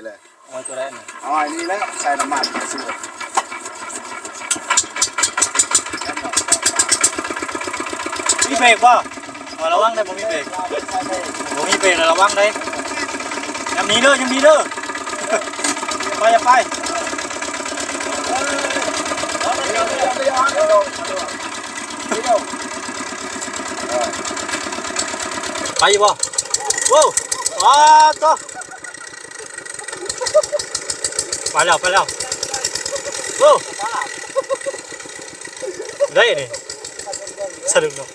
เลยออยตัวแรกออยนี่แล้วใส่น้ำมันสูตรมีเบรกป่ะระวังได้ผมมีเบรกผมมีเบรกระวังได้ยำนี้เด้อยำนี้เด้อไปอย่าไปไปอยู่บ่ว้าวอ้าวต่อไปแล้วว้าวได้นี่สะดุดเนาะ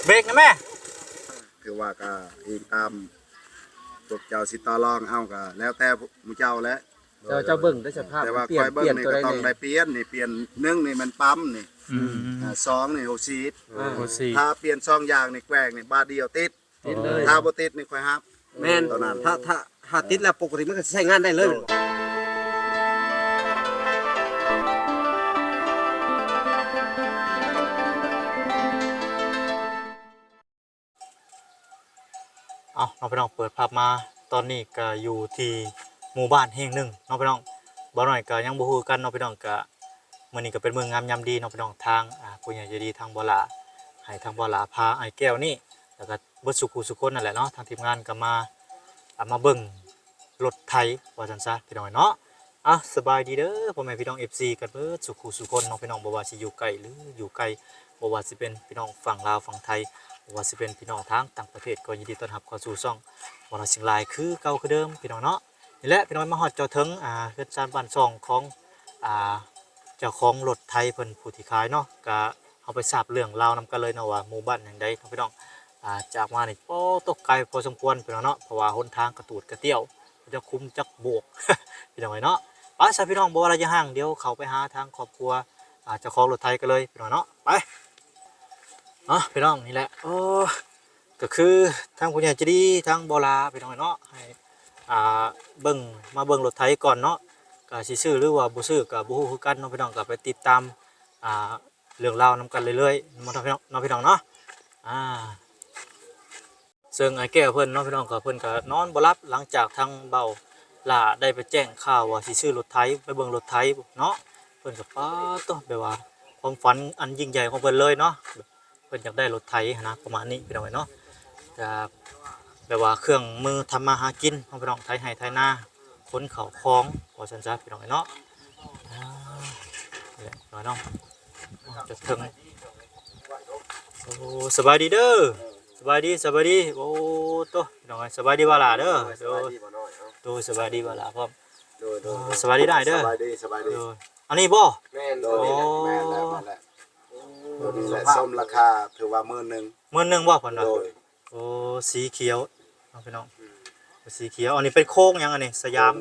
เบรกนะแม่คือว่าก็อีกตามพวกเจ้าสิต่อรองเอาก็แล้วแต่หมู่เจ้าแล้วเจ้าเบิ่งได้สภาพแต่ว่า เปลี่ ค ย อน ยเบิ่ เปลี่ย ง น นี่ ตัว ก็ ใด ต้อง เนี่ ได้ ย เปลี่ยนนี่เปลี่ยน1นี่มันปั๊มนี่2นี่โอซีดถ้าเปลี่ยน2อย่างนี่แกว่งนี่บาทเดียวติดถ้าบ่ติดนี่ค่อยฮับแม่นตอนนั้นถ้าติดแล้วปกติมันก็ใช้งานได้เลยเอาน้องพี่น้องเปิดภาพมาตอนนี้ก็อยู่ที่หมู่บ้านแห่งหนึ่งน้องพี่น้องบ่หน่อยก็ยังบ่ฮู้กันน้องพี่น้องก็มื้อนี้ก็เป็นมื้องามยามดีน้องพี่น้องทางผู้ใหญ่ใจดีทางบ่หลาให้ทางบ่หลาพาไอ้แก้วนี่แล้วก็เบิดสุขุสุคนนั่นแหละเนาะทางทีมงานก็มาเบิ่งรถไถว่าซั่นซะพี่น้องเนาะสบายดีเด้อพ่อแม่พี่น้อง FC กันเบิดสุขุสุคนน้องพี่น้องบ่ว่าสิอยู่ไกลหรืออยู่ไกลบ่ว่าสิเป็นพี่น้องฝั่งลาวฝั่งไทยว่าสิเป็นพี่น้องทางต่างประเทศก็ยินดีต้อนรับเข้าสู่ช่องวรสิงห์ลายคือเก่าคือเดิมพี่น้องเนาะนี่แหละพี่น้องมาฮอดเจ้าถึงเฮ็ดซานบ้านช่องของเจ้าของรถไทยเพิ่นผู้ที่ขายเนาะก็เอาไปทราบเรื่องราวนํกันเลยเนาะว่าหมู่บ้านแห่งใดพี่น้องจากมานี่ตกไกลพอสมควรพี่น้องเนาะเพราะว่าหนทางกระตูดกระเตี้ยวจะคุมจักโบก พี่น้องเนาะไปซะพี่น้องบ่ว่าระยะห่างเดี๋ยวเข้าไปหาทางครอบครัวเจ้าของรถไทยกันเลยพี่น้องเนาะไปพี่น้องนี่แหละก็คือทางผู้ใหญ่ใจดีทางบ่หลาพี่น้องเนาะให้เบิ่งมาเบิ่งรถไถก่อนเนาะก็สิซื้อหรือว่าบ่ซื้อก็บ่ฮู้คือกันเนาะพี่น้องก็ไปติดตามเรื่องราวนำกันเรื่อยๆมาพี่น้องเนาะพี่น้องเนาะซึ่งไอ้แก้วเพิ่นเนาะพี่น้องก็เพิ่นก็นอนบ่หลับหลังจากทางเบาหล่าได้ไปแจ้งข่าวว่าสิซื้อรถไถไปเบิ่งรถไถเนาะเพิ่นก็ป๊าดแบบว่าความฝันอันยิ่งใหญ่ของเพิ่นเลยเนาะเพิ่นอยากได้รถไถนะประมาณนี้พี่น้องเนาะจะแบบว่าเครื่องมือทำมาหากินของพี่น้องไถไห้ไถนาขนเขาคล้องขอสัญญาพี่น้องเนาะนี่แหละน้อยเนาะจะถึงโอ้สบายดีเด้อสบายดีโอ้โตพี่น้องสบายดีบ่ล่ะเด้อโตสบายดีบ่ล่ะพร้อมสบายดีได้เด้อสบายดีอันนี้บ่แม่นโดยแม่นแล้วนี่แหละส้มราคาถือว่ามื้อนึงบ่เพิ่นว่าโอ้สีเขียวพี่น้องสีเขียวอันนี้เป็นโค้งยังอันนี้สยาม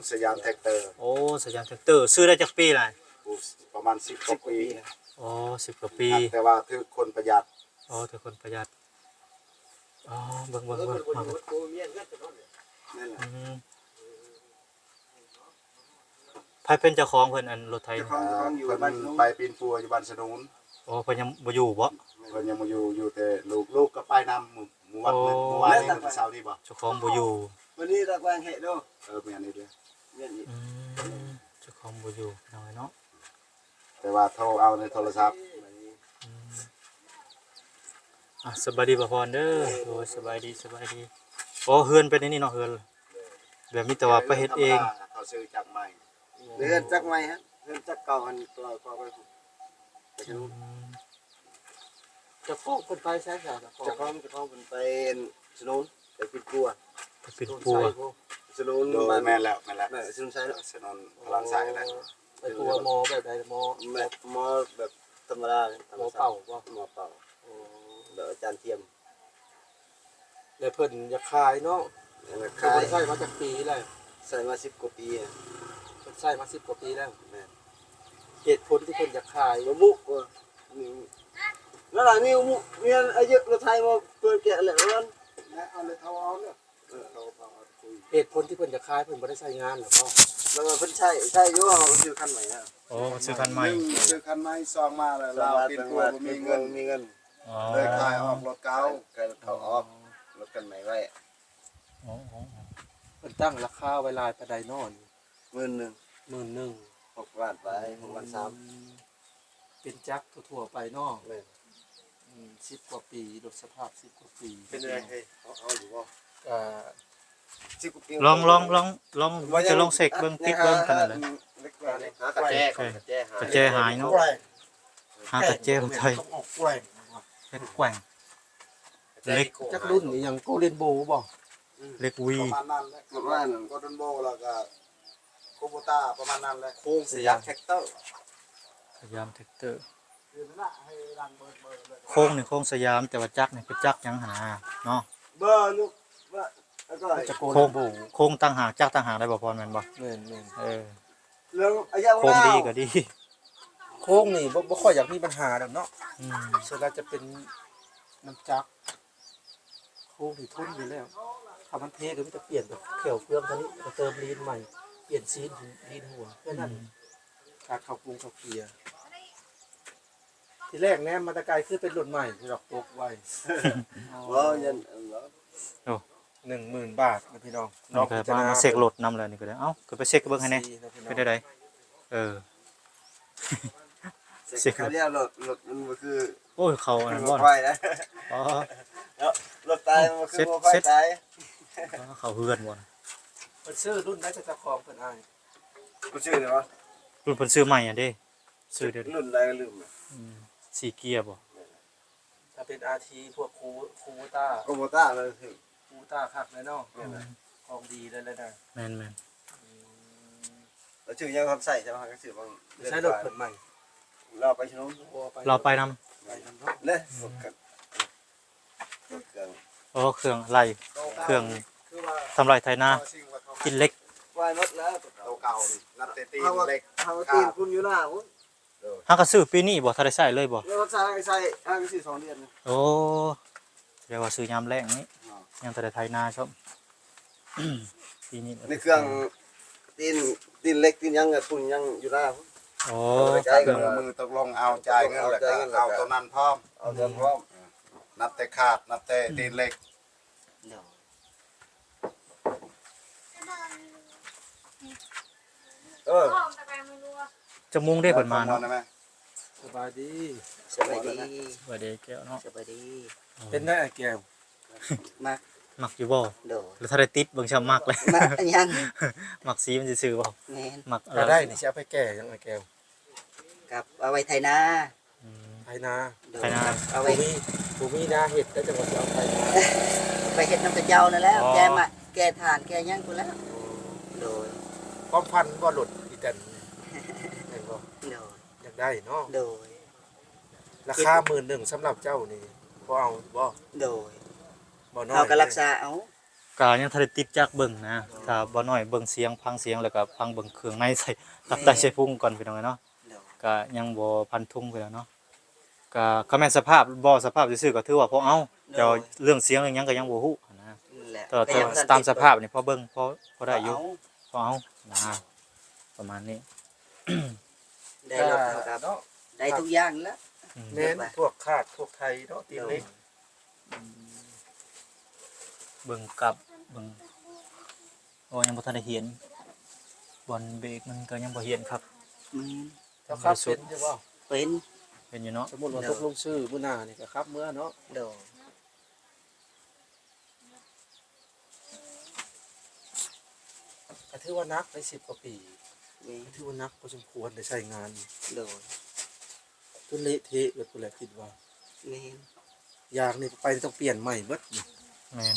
แท็กเตอร์โอ้สยามแท็กเตอร์ซื้อได้จักปีล่ะประมาณ10กว่าปีอ๋อ10กว่าปีแต่ว่าคือคนประหยัดถือคนประหยัดเบิ่งใครเป็นเจ้าของเพิ่นอันรถไถเจ้าของอยู่บ้านไปปีนปัวอยู่บ้านสนุนเพิ่นยังบ่อยู่บ่เพิ่นยังบ่อยู่แต่ลูกก็ไปนำหมู่วัดนึงเมื่อวานนี้วันเสาร์นี่บ่เจ้าของบ่อยู่วันนี้ตะแกรงเฮ็ดเด้อแม่นนี่เด้อแม่นอีกเจ้าของบ่อยู่น้อยเนาะแต่ว่าโทรเอาในโทรศัพท์สบายดีบ่พรเด้อโอ้สบายดีเฮือนเป็นนี่เนาะเฮือนแบบมีแต่ว่าไปเฮ็ดเองเขาซื้อจากใหม่เรือนจักใหม่ฮะเรือนจักเก่าอันตัวก็ไปจะฟ้องคนไปใช่ไหมจะฟ้องคนไปสนุนไปปิดปัวสนุนแม่แล้วสนุนใช่แล้วสนุนพลังสายแล้วไปปัวมอแบบใดมอแบบธรรมดามอเป่าว่ามอเป่าแบบอาจารย์เทียมแล้วเพิ่นอยากขายเนาะขายใส่มาจากปีเลยใส่มา10 กว่าปีเพิ่นใส่มา10 กว่าปีแล้วเหตุผลที่เพิ่นอยากขายมุกแล้วหลังนี้มีอายุรถไทยมาเปิดแกะแหละนั่นเอาเลยเท่าเอาเนี่ยเหตุผลที่เพิ่นจะขายเพิ่นบ่ได้ใช้งานหรอกแล้วเพิ่นใช้อยู่เอาซื้อคันใหม่นะซื้อคันใหม่ซองมาแล้วเราปิดปัวบ่มีเงินเลยขายออกรถเก่าเขาออกรถกันใหม่ไว้ มันตั้งราคาไว้หลายปานใดนอน 11,000 11,000 6 บาทไป6 บาท เป็นจักรทั่วๆไปเนาะ 3แม่น 10กว่าปีรถสภาพ10กว่าปี เป็นไงเฮ้ยเอาอยู่บ่ อ่า 10กว่าปี ลองจะลองเสกเบิ่งติ๊กเบิ่งกันนั่นแหละ เล็กกว่านี่หากระแจก่อนกระแจหาก ระแจหายเนาะหากระแจบ่ไทย ต้องออกแกว่ง เป็นแกว่ง เล็ก จักรุ่นนี่ยังโกเลนโบบ่ เล็กวี ประมาณนั้นแหละประมาณนั้นก็ดนโบแล้วก็โคโบต้าประมาณนั้นแหละโค้งสยามแท็กเตอร์ สยามแท็กเตอร์ คือนั่นน่ะให้ดังเบอร์เลย โค้งนี่โค้งสยามแต่ว่าจักรนี่เป็นจักรหยังหาเนาะ เบอร์ลูกเบอร์แล้วก็ จะโก โค้ เล ง นโบ โค้งตั้งหากจักรตั้งหากได้บ่พรแม่นบ่ แม่น เออ เรื่องอายา โค้งดีก็ดี ๆโค้งนี่บ่ค่อยอยากมีปัญหาดอกเนาะ อืม ส่วนใหญ่จะเป็นน้ำจักรโค้งที่ทนอยู่แล้วถ้ามันเทก็มันจะเปลี่ยนแบบเขียวเครื่องตัวนี้ก็เติมลีนใหม่เปลี่ยนซีนลีนหัวแค่นั้นการเข้าปรุงเข้าเกียร์ทีแรกแนมมาแตะไกลคือเป็นรุ่นใหม่ที่ดอกตกไว้ ว่ายัน 10,000 บาทนะพี่น้อง น้องก็มาเสกรถนำเลยนี่ก็ได้เอ้าก็ไปเช็คเบิ่งให้แน่เป็นได้ไดเออ เสกเขาเรียกรถมันก็คือ โอ้ยเขาอันนั้นบ่ ไฟนะ อ๋อ รถตายมันคือไฟตาย เขาเฮือนบ่ เพิ่นซื้อรุ่นได้จะจะครองเพิ่นอ้าย กูชื่อเลยวะ รุ่นเพิ่นซื้อใหม่อ่ะเด้ซื้อเดี๋ยวนี้ รุ่นอะไรก็ลืม สีเกียร์บ่ ถ้าเป็น RT พวกคูต้า โคโบต้าเลยคือ คูต้าคักเลยเนาะของดีเลยนะ แม่น เราชื่อยังคำใส่ใช่ไหมก็ชื่อบาง ใช้รถเพิ่นใหม่ เราไปชน ๆเราไปนำ ไปนำเนาะ เลยรถกันรถเครื่อง อ๋อเครื่องไล่เครื่องทำลายไถนากินเล็ก ไฟรถแล้วเก่าๆนับเตตีเล็กทำตีนคุณอยู่หน้าผม หาก็ซื้อปีนี้บ่ทันได้ใช้เลยบ่ แล้วใส่ห้างสี่2 เดือน โอ้เรียกว่าซื้อยามแรงนี้ยังทันได้ไถนาชมปีนี้ ในเครื่องตีนเล็กตีนยังกับตุนยังอยู่หน้าผม โอ้ จ่ายเงินมือตกลงเอาจ่ายเงินแล้วก็เอาตัวนั้นพร้อมเอาตัวพร้อมนับแต่ขาดนับแต่ตีนเล็ก จะมุงได้เพิ่นมาเนาะ สบายดี สวัสดี สวัสดีแก้วเนาะ สวัสดี เป็นได้ไอ้แก้ว มัก มักอยู่บ่ โด แล้วถ้าได้ติดเบิ่งช้ำมักเลย มักอันยัง มักสีมันสิซื้อบ่ แม่น มักอะ ถ้า ไร ได้นี่สิเอาไปแก่ยังไอ้แก้ว กับเอาไว้ไทยนา อืม ไถนา โด ไถนา เอา บ่ ไว้ มีนาเฮ็ดได้จังหวัดสิเอาไถนา ไปเฮ็ดน้ำตะเจ้านั่นแหล้วแกมาแกทานแกยังกูแล้วโดย ความพันบ่หลุดอีแตนแม่นบ่ โดย อยากได้เนาะ โดย ราคา11,000สำหรับเจ้านี่บ่เอาบ่ โดย บ่น้อย เอาก็รักษาเอา ก็ยังทันได้ติดจักเบิ่งนะถ้าบ่น้อยเบิ่งเสียงพังเสียงแล้วก็พังเบิ่งเครื่องในใส่ตับไตใส่พุงก่อนพี่น้องเนาะ โดย ก็ยังบ่พันทุ่งไปแล้วเนาะก็คำแม่นสภาพบ่สภาพซื่อๆก็ถือว่าพอเอาเจ้าเรื่องเสียงเรื่องหยังก็ยังบ่ฮู้นะ นั่นแหละ แต่ตามสภาพนี่พอเบิ่งพอได้อยู่พอเอานะประมาณนี้ ได้รถเท่ากับ เนาะ ได้ทุกอย่างแล้ว อืม เน้นพวกคาดพวกไทยเนาะตีนเล็ก เบิ่งกับเบิ่งโอ้ยังบ่ทันได้เห็นบอลเบรกมันก็ยังบ่เห็นครับ อืม เจ้าครับเป็นใช่บ่ เป็น เป็นอยู่เนาะ สมมุติว่าตกลงชื่อมื้อหน้านี่ก็ครับเมื่อเนาะ โดย ก็ถือว่านักได้10กว่าปี แม่น ถือว่านักพอสมควรได้ใช้งาน โดย จนเละเทะเบิดพุ่นแหละคิดว่า แม่น ยางนี่ไปต้องเปลี่ยนใหม่เบิดนี่ แม่น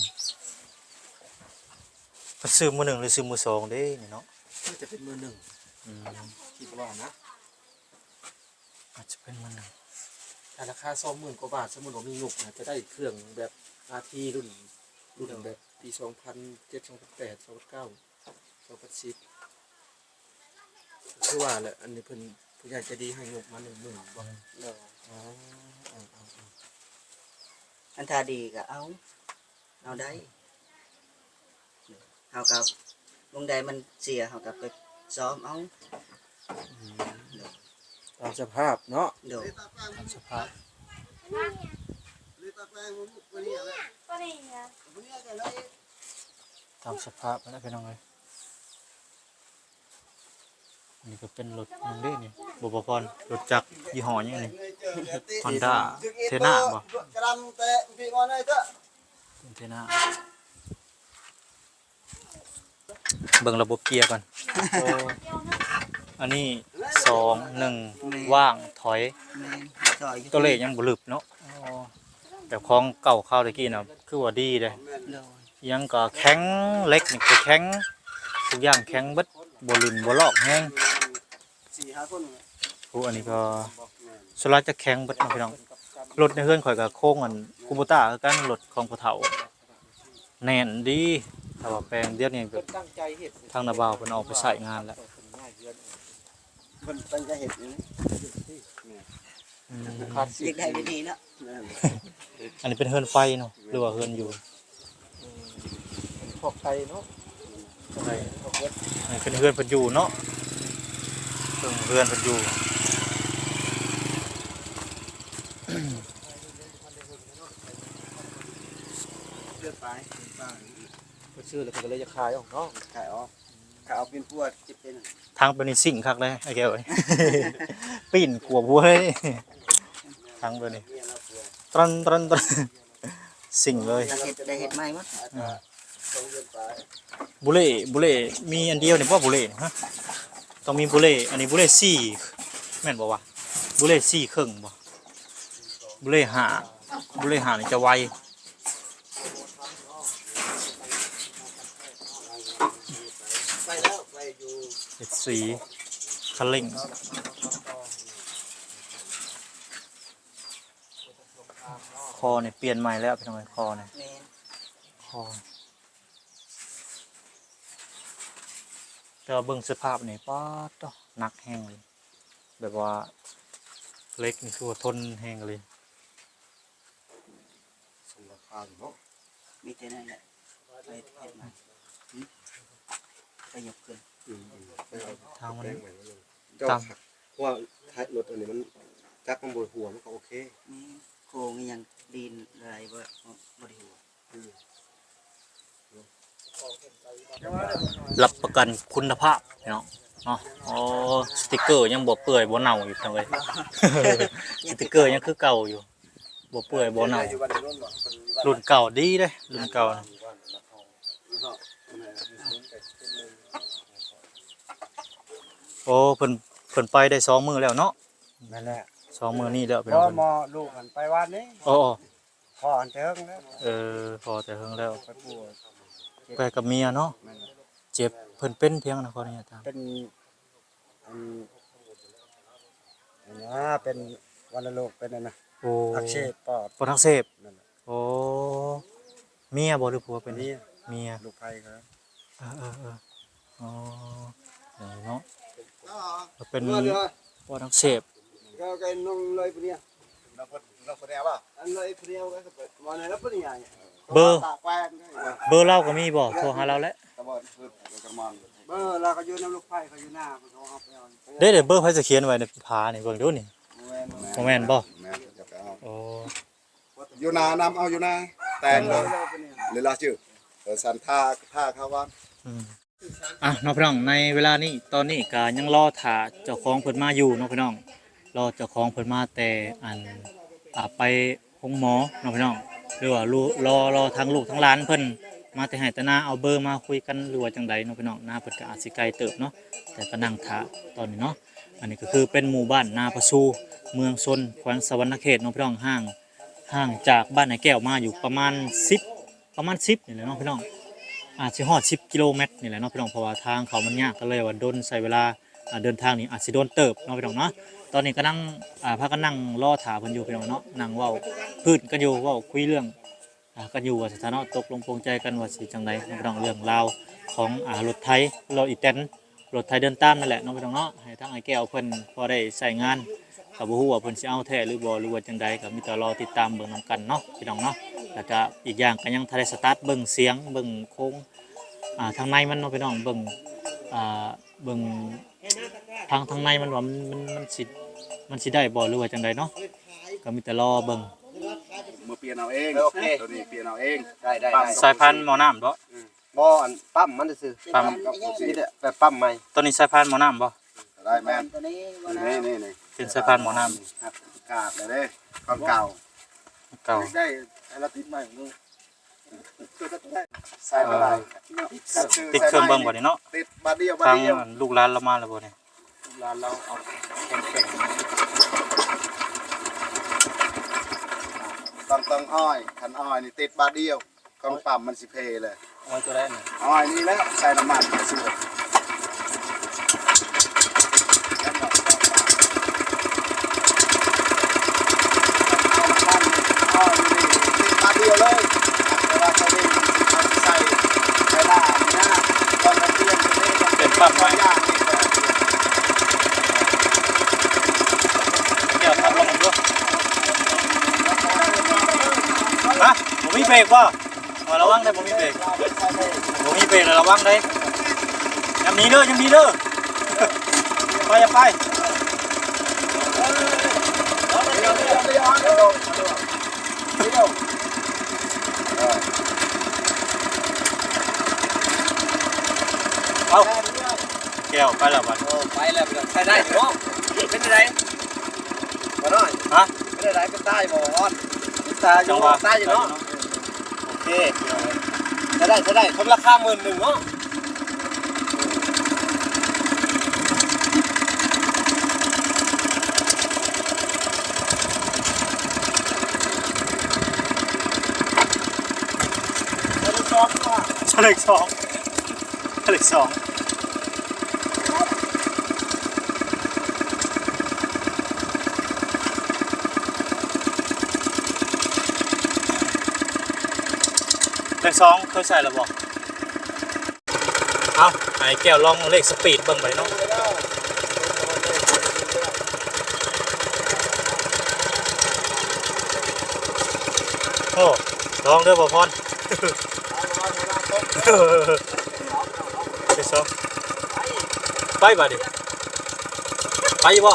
ก็ซื้อมื้อหนึงหรือซื้อมื้อสองเด้นี่เนาะ น่าจะเป็นมือหนึ่ง อืม คิดว่านะ อาจจะเป็นมื้อหนึง ถ้าราคา20,000กว่าบาทสมมุติว่ามีงบนะจะได้เครื่องแบบ RT รุ่นแบบปี2007 2008 2009 2010คือว่าแหละอันนี้เพิ่นผู้ใหญ่ใจะดีให้งบมา10,000บ่ โดย อ๋อ อันทาดีก็เอาได้เอากับวงใดมันเสียเอากับไปซ้อมเอาโดย ตามสภาพเนาะ โดย ตามสภาพ Đi ta quen muốn quên đi à? ก็นี่ไง ตามสภาพแล้วพี่น้องเอ้ยนี่ก็เป็นรถนั่นเด้นี่บ่บ่พรรถจักรยี่ห้อหยังนี่ Honda เทน่าบ่เทน่าเบิ่งระบบเกียร์ก่อนโอ้อันนี้2 1ว่างถอย แม่นซอยอยู่ ตัวเลขยังบ่ลึบเนาะอ๋อแต่ของเก่าเข้าตะกี้น่ะคือว่าดีเด้ โดย ยังก็แข็งเล็กนี่ก็แข็งทุกอย่างแข็งเบิดบ่ลื่นบ่ลอกแฮง 4-5 คน โอ้อันนี้ก็สลาจะแข็งเบิดเนาะพี่น้องรถในเฮือนข่อยก็โค้งอันคูโบต้าคือกันรถของพ่อเฒ่าแน่นดีถ้าว่าแปลงเดี๋ยวนี้แบบ ตั้งใจเฮ็ด ทางนาบ่าวเพิ่นออกไปใช้งานแล้ว เพิ่นตั้งใจเฮ็ดนี่ อืม ขาด เด็กได้ดีเนาะ อันนี้เป็นเฮือนไฟเนาะหรือว่าเฮือนอยู่ พอกไตเนาะ ใช่อันนี้เป็นเฮือนเพิ่นอยู่เนาะเฮือนเพิ่นอยู่ เลือดไปก็ชื่อแล้วก็เลยจะขายออกเนาะขายออกขายเอาเป็นพวกจะเป็น ทางเป็นสิ่งคักเลยไอ้แก้วเอ้ย ปีนขัวบัวเลยทางเป็นนี่ตรันตรันตรันสิ่งเลย ได้เฮ็ดได้เฮ็ดใหม่หมด บุเล่มีอันเดียวเนี่ยว่าบุเล่นี่ฮะต้องมีบุเล่อันนี้บุเล่สี่แม่นบอกว่าบุเล่สี่ครึ่งบ่บุเล่ห้านี่จะไว ไปแล้วไปอยู่ เจ็ดสีคันเร่งคอเนี่ยเปลี่ยนใหม่แล้วพี่น้องคอเนี่ย แม่น คอแต่ว่าเบิ่งสภาพนี่ป๊าดเนาะหนักแห้งเลยแบบว่าเล็กนี่คือว่าทนแห้งเลย สมราคาเนาะ มีแต่นั่นแหละไปเฮ็ดใหม่ไปยกขึ้น ทางมัน เจ้าว่าท้ายรถอันนี้มันจักมันบ่หัวมันก็โอเค มีโครงอีหยังดินอะไรบ่บ่ได้หัว รับประกันคุณภาพพี่น้องเนาะอ๋อสติกเกอร์ยังบ่เปื่อยบ่เน่าอยู่จังเลย สติกเกอร์ยังคือเก่าอยู่บ่เปื่อยบ่เน่ารุ่นเก่าดีเด้รุ่นเก่านะโอ้เพิ่นไปได้2 มื้อแล้วเนาะ นั่นแหละ 2 มื้อนี้แล้วพี่ พ น้ อ อง หมอลูกมันไปวันนี้ อ๋อ พออันเทิงแล้ว พอแต่เฮิงแล้ว ไปปวด ไปกับเมียเนาะ นั่นแหละ เจ็บเพิ่นเป็นเพียงนะขออนุญาตถาม เป็นอันนี้เป็นวัณโรคเป็นอันนะ โอ้ อักเสบปอด ปอดอักเสบ นั่นแหละ โอ้เมียบ่หรือผัวเป็น นี่ เมีย ลูกไผ่ครับ อ๋ออย่างนี้เนาะก็เป็น เมื่อเดือน ปอดอักเสบ ก็ไก่นงเลยปะเนี่ย เราคนแนวป่ะ อันเลยปะเนี่ยก็มาในรับปะเนี่ย เบอร์ ตากแป้ง เบอร์เราก็มีบ่โทรหาเราแล้ว ตะบอนพืชกระมัง เบอร์เราก็อยู่น้ำลูกไผ่เขาอยู่หน้าเขาเอาไปเอา เดี๋ยวเบอร์ไผจะเขียนไว้ในผานี่เบิ่งดูนี่บ่แม่นบ่ แม่จะไปเอา โอ้ อยู่นานำเอาอยู่นาแต่งเลยหรือลาชื่อสันท่าเข้าวัน อ่ะน้องพี่น้องในเวลานี้ตอนนี้ก็ยังรอถ่าเจ้าของเพิ่นมาอยู่น้องพี่น้องรอเจ้าของเพิ่นมาแต่อันไปห้องหมอน้องพี่น้องหรือว่ารอทางลูกทางหลานเพิ่นมาแต่ให้แต่หน้าเอาเบอร์มาคุยกันหรือว่าจังใดน้องพี่น้องหน้าเพิ่นก็อาจสิไกลเติบเนาะแต่ก็นั่งท่าตอนนี้เนาะอันนี้ก็คือเป็นหมู่บ้านนาประสูเมืองชนแขวงสะวรรณเขตน้องพี่น้องห่างจากบ้านไอ้แก้วมาอยู่ประมาณ10นี่แหละเนาะพี่น้องอาจสิฮอด10กิโลเมตรนี่แหละเนาะพี่น้องเพราะว่าทางเขามันยากก็เลยว่าโดนใช้เวลาเดินทางนี่อาจสิโดนเติบเนาะพี่น้องเนาะตอนนี้ก็นั่งพากันนั่งรอถาเพิ่นอยู่พี่น้องเนาะนั่งเว้าพืชกันอยู่เว้าคุยเรื่องกันอยู่ว่าสถานะตกลงปลงใจกันว่าสิจังไดเนาะพี่น้องเรื่องราวของรถไถรถอีแตนรถไถเดินตามนั่นแหละเนาะพี่น้องเนาะให้ทางไอ้แก้วเพิ่นพอได้ใช้งานก็บ่ฮู้ว่าเพิ่นสิเอาแท้หรือบ่หรือว่าจังใดก็มีแต่รอติดตามเบิ่งนํกันเนาะพี่น้องเนาะแล้วก็อีกอย่างก็ยังทันได้สตาร์ทเบิ่งเสียงเบิ่งโครงทางในมันเนาะพี่น้องเบิ่งเบิ่งทางในมันว่ามันสิได้บ่หรือว่าจังใดเนาะก็มีแต่รอเบิ่ง มือเปลี่ยนเอาเองตัวนี้เปลี่ยนเอาเอง ได้ สายพันธุ์หมอน้ำบ่ บ่อันปั๊มมันซื่อ ปั๊ม นี่แหละแบบปั๊มใหม่ ตัวนี้สายพานหมอน้ำบ่ ได้แม่น ตัวนี้บ่ นี่ นะ นี่ เป็นสายพานหมอน้ ครับกาดเลยเด้ของเก่า ำเก่า ได้แล้วติดใหม่นู่นตัวก็ได้ ใส่บ่ได้ ติดเครื่องเบิ่งบ่นี่เนาะ ติดบาดเดียวบาด ทาง เดียว ลูกหลานเรามาแล้วบ่นี่ ร้านเราเอาเก่ง ต้องอ้อยคันอ้อยนี่ติดบาดเดียวของปั๊มมันสิเพเลย ๆเอาตัวได้นี่ อ้อยนี่แหละใส่น้ำมันกระสุนอ้อยนี่ติดบาดเดียวเลยเวลาเขาเล่นเขาใส่ใส่ล่านี่นะตอนกระเทียมตัวนี้เป็นปั๊มไว้ย่างนี่แบบ เดี๋ยวทับลงดูฮะบ่มีเบรกบ่มาระวังได้บ่มีเบรกบ่มีเบรกระวังได้ยำนี้เด้อยำนี้เด้อไปอย่าไปเอาแก้วไปแล้วบัด โอ้ไปแล้วใช้ได้เนาะเป็นไงบ่น้อย ฮะ เป็นไงเป็นใต้บ่อ่อนตาอ จั ยู่ งหวะ ใต้อยู่เนาะโอเคใช้ได้ทนราคา11,000เนาะเฉลยสองเฉลยสองเลขสองเคยใส่หรือเปล่าเอาไอ้แก้วลองเลขสปีดเบิ่งไปเนาะโอ้ลองเด้อบ่พรเลขสองไปบ่ดิไปบ่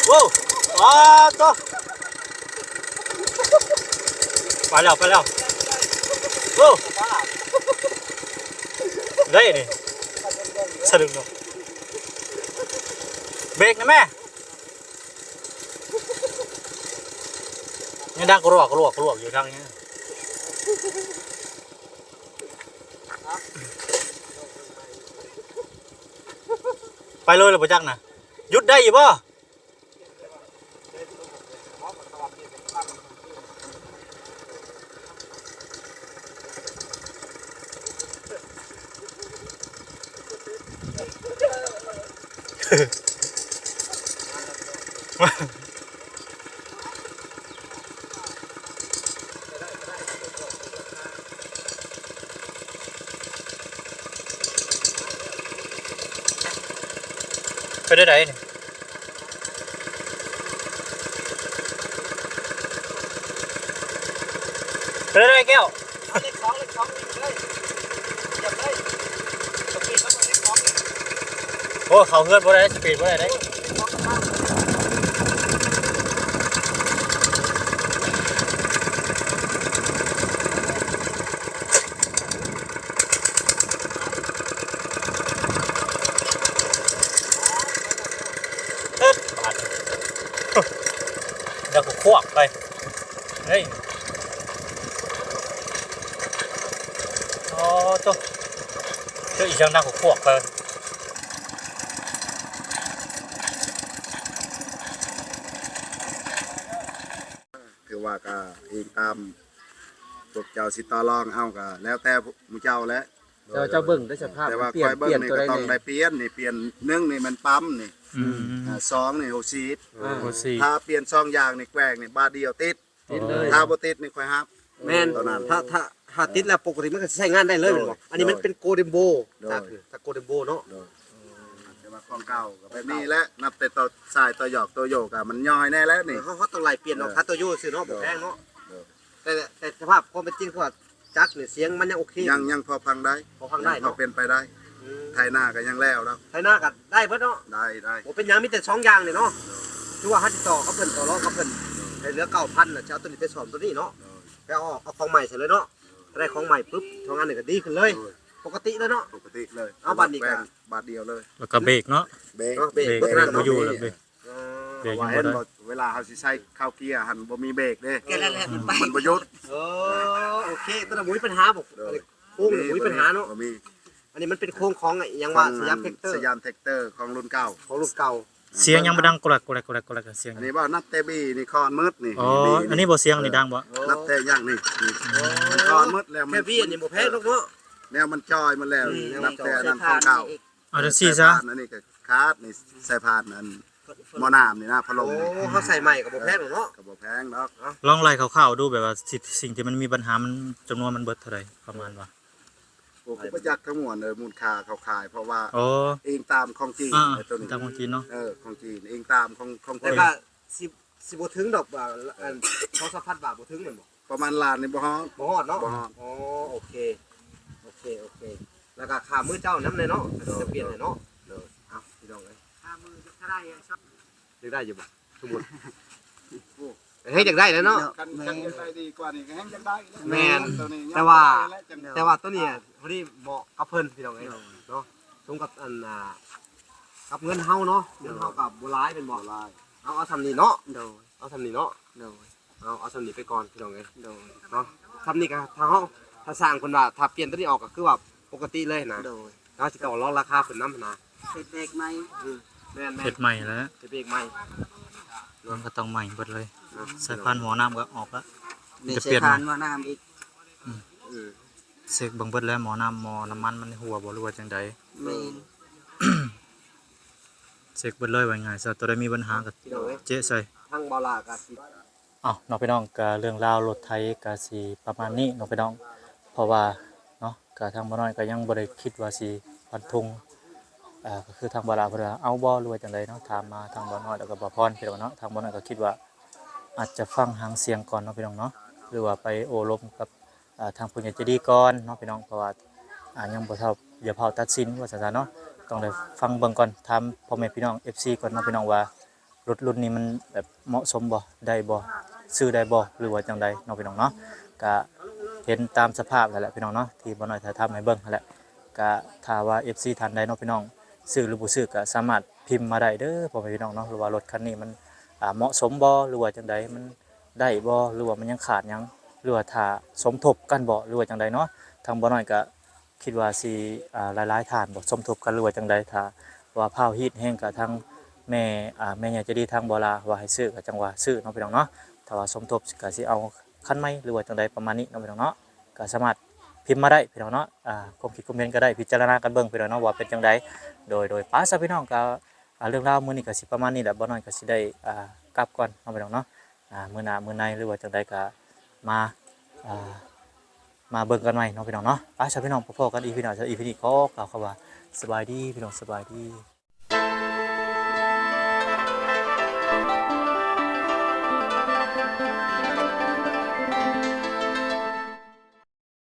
โว้อ้าตัวไปแล้วโว้ได้นี่สะดึงเนาะเบรกนะแม่ยังดังกรวกอยู่ทางนี้ไปเลยเหรอประจักษ์นะหยุดได้อยู่ป่ะไปได้ไหนนี่ไปได้ไหนแก้ว เลขสองนี่เลยอย่าเลยสปีดมันเลขสองนี่ โอ้เขาเฮือนบ่ได้สปีดบ่ได้เด้บาดเดี๋ยวกูควบไปเฮ้ยโอ้ตัวเจ้าอีจังนักกูควบไปคือว่าก็เองตามพวกเจ้าสิต่อรองเอาก็แล้วแต่หมู่เจ้าแหล้ว เจ้าเบิ่งได้สภาพ แต่ว่า เปลี่ ค ย อน ยเบิ่ เปลี่ยน งนี่ ตัว ก็ ได้ ต้อง เล ได้ ย เปลี่ยนนี่เปลี่ยนหนึ่งนี่มันปั๊มนี่ สองนี่โฮซีด โอ้สี่ ถ้าเปลี่ยนซองยางนี่แกว่งนี่บาทเดียวติด ติดเลย ถ้าบ่ติดนี่ค่อยฮับ แม่น ตอนนั้น ถ้าติดแล้วปกติมันก็ใช้งานได้เลยแม่นบ่อันนี้มันเป็นโกเดมโบ โดย ถ้าโกเดมโบเนาะ แต่ว่าของเก่าก็แบบนี้แหละนับแต่ตัวสายตัวหยอกตัวโยกอะมันย่อยแน่แล้วนี่ เขาต้องไล่เปลี่ยนเนาะถ้าตัวโยซื้อเนาะบ่แพงเนาะ เออ แต่สภาพความเป็นจริงคือว่าจักรเนี่ยเสียงมันยังโอเค ยังพอพังได้ พอฟังได้ พอ เนาะ เป็นไปได้ไทยหน้าก็ยังแล้ว ไทยหน้าก็ได้เบิดเนาะ ได้ บ่เป็นหยังมีแต่2อย่างนี่เนาะคือว่าเฮาติดต่อกับเพิ่นต่อรองกับเพิ่นให้เหลือ 9,000น่ะจะเอาตัวนี้ไปซ่อมตัวนี้เนาะไปเอาของใหม่ใส่เลยเนาะได้ของใหม่ปุ๊บทำงานนี่ก็ดีขึ้นเลย ปกติเลยเนาะ ปกติเลย เอาบัดนี้ก็ แกว่งบาทเดียวเลย แล้วก็เบรกเนาะ เบรก เบรก เบรก เบรก บ่อยู่แล้วเบรก เบรก ว่า ยังบ่ เห็น ได้ บ่เวลาเขาสิใช้เข้าเกียร์หันบ่มีเบรกเด้ แกนั่นแหละมันไป มันบ่หยุด โอเคตอนนั้นบ่มีปัญหาบ่โค้งบ่มีปัญหาเนาะ บ่มี อันนี้มันเป็นโค้งของไอ้ยังว่าสยามเทคเตอร์ สยามเทคเตอร์ของรุ่นเก่า ของรุ่นเก่า เสียงยังบ่ดังกรกกรกกรกกรกเสียง อันนี้ว่านัดเตบี้นี่คอนมืดนี่ อ๋ออันนี้บ่เสียงนี่ดังบ่ นัดเตย่างนี่มันคอนมืดแล้วมั แค่พี่อันนี้บ่แพ้หรอกเนาะ แนวมันจอยมันแล้วนัดแต่นั้นของเก่า เอาจังซี่ซะ อันนี้ก็คาดนี่ใส่พานนั่นหมอน้ำนี่นะพัดล โอ้ มนี่ เขาใส่ใหม่ก็บ่แพ้หรอกเนาะ ก็บ่แพงดอก ลองไล่คร่าวๆดูแบบว่าสิ่งที่มันมีปัญหามันจำนวนมันเบิดเท่าใดประมาณว่า พวกประยักษ์ทั้งมวลมูลค่าเขาขายเพราะว่า โอ้ เองตามของจีน อ่า ไอ้ตัวนี้ ตามของจีนเนาะ ของจีนเองตามของ แต่ จีน ว่าสิบ่ถึงดอกว่าอันเขาสะพัดบาทบ่ถึงแม่นบ่ ประมาณล้านนี่บ่ฮอด บ่ฮอดเนาะ บ่ฮอด อ๋อโอเคแล้วก็ค่ามือเจ้าน้ำเลยเนาะจะเปลี่ยนเลยเนาะเอาพี่น้องเอ้ย ค่ามือถ้าได้ชอบ อยากได้อยู่บ่สมมุติให้อยากได้แล้วเนาะ กันยังได้ดีกว่านี่ก็แฮงยังได้ แม่น ตัวนี้ แต่ว่า จัง แต่ว่าตัวนี้พอดีเหมาะกับเพิ่นพี่น้องเอ้ยเนาะตรงกับอันกับเงินเฮาเนาะเงินเฮากับบ่หลายเป็นบ่หลายเอาทำนี่เนาะ โดย เอาทำนี่เนาะ โดย เอาทำนี่ไปก่อนพี่น้องเอ้ย โดย เนาะทำนี่ก็ถ้าเฮาถ้าสร้างเพิ่นว่าถ้าเปลี่ยนตัวนี้ออกก็คือว่าปกติเลยนะ โดย เราสิต้องรอราคาขึ้นนำนะ เฮ็ดเด็กไหม แม่น เฮ็ดใหม่แล้ว จะเบรกใหม่ มันก็ต้องใหม่เบิดเลย เนาะ สายพานหมอน้ำก็ออกแล้ว มี จะ เส เปลี่ยน พานว่าน้ำอีก เสกเบิ่งเบิดแล้วหมอน้ำหมอน้ำมันมันหัวบ่รู้ว่าจังใด เมน เสกเบิดเลยว่าง่ายซะตัวใดมีปัญหาก็ พี่น้องเอ้ย เจ๊ใส่ ทั้งบาลาก็สิ อ้าวน้องพี่น้องก็เรื่องราวรถไถก็สิประมาณนี้น้องพี่น้องเพราะว่าเนาะก็ทางบ่น้อยก็ยังบ่ได้คิดว่าสิฟันธงก็คือทางบ่ลาเพิ่นว่าเอาบ่หรือว่าจังไดเนาะถามมาทางบ่น้อยแล้วก็บ่พรพี่น้องเนาะทางบ่น้อยก็คิดว่าอาจจะฟังหางเสียงก่อนเนาะพี่น้องเนาะหรือว่าไปโอ้ลมกับทางผู้ใหญ่ใจดีก่อนเนาะพี่น้องเพราะว่ายังบ่เท่าอย่าเผาตัดสินว่าซั่นๆเนาะต้องได้ฟังเบิ่งก่อนถามพ่อแม่พี่น้อง FC ก่อนเนาะพี่น้องว่ารถรุ่นนี้มันแบบเหมาะสมบ่ได้บ่ซื้อได้บ่หรือว่าจังใดเนาะพี่น้องเนาะก็เห็นตามสภาพนั่นแหละพี่น้องเนาะที่บ่น้อยถ่ายทำให้เบิ่งนั่นแหละก็ถ้าว่า FC ท่านใดเนาะพี่น้องซื้อหรือบ่ซื้อก็สามารถพิมพ์มาได้เด้อพ่อแม่พี่น้องเนาะหรือว่ารถคันนี้มันเหมาะสมบ่หรือว่าจังใดมันได้บ่หรือว่ามันยังขาดหยังหรือว่าถ้าสมทบกันบ่หรือว่าจังใดเนาะทางบ่น้อยก็คิดว่าสิหลายๆท่านบ่สมทบกันหรือว่าจังใดถ้าว่าพาวฮีตแฮงก็ทางแม่แม่ใหญ่ใจดีทางบ่ลาว่าให้ซื้อก็จังว่าซื้อเนาะพี่น้องเนาะถ้าว่าสมทบก็สิเอาคันใหม่หรือว่าจังใดประมาณนี้เนาะพี่น้องเนาะก็สามารถพิมพ์มาได้พี่น้องเนาะความคิดความเห็นก็ได้พิจารณากันเบิ่งพี่น้องเนาะว่าเป็นจังใดโดยป้าซะพี่น้องก็เรื่องราวมื้อนี้ก็สิประมาณนี้แหละบ่น้อยก็สิได้กลับก่อนเนาะพี่น้องเนาะมื้อหน้ามื้อในหรือว่าจังใดก็มาเบิ่งกันใหม่เนาะพี่น้องเนาะป้าซะพี่น้องพบกันอีกพี่น้องอีพีนี้ขอกล่าวคำว่าสบายดีพี่น้องสบายดี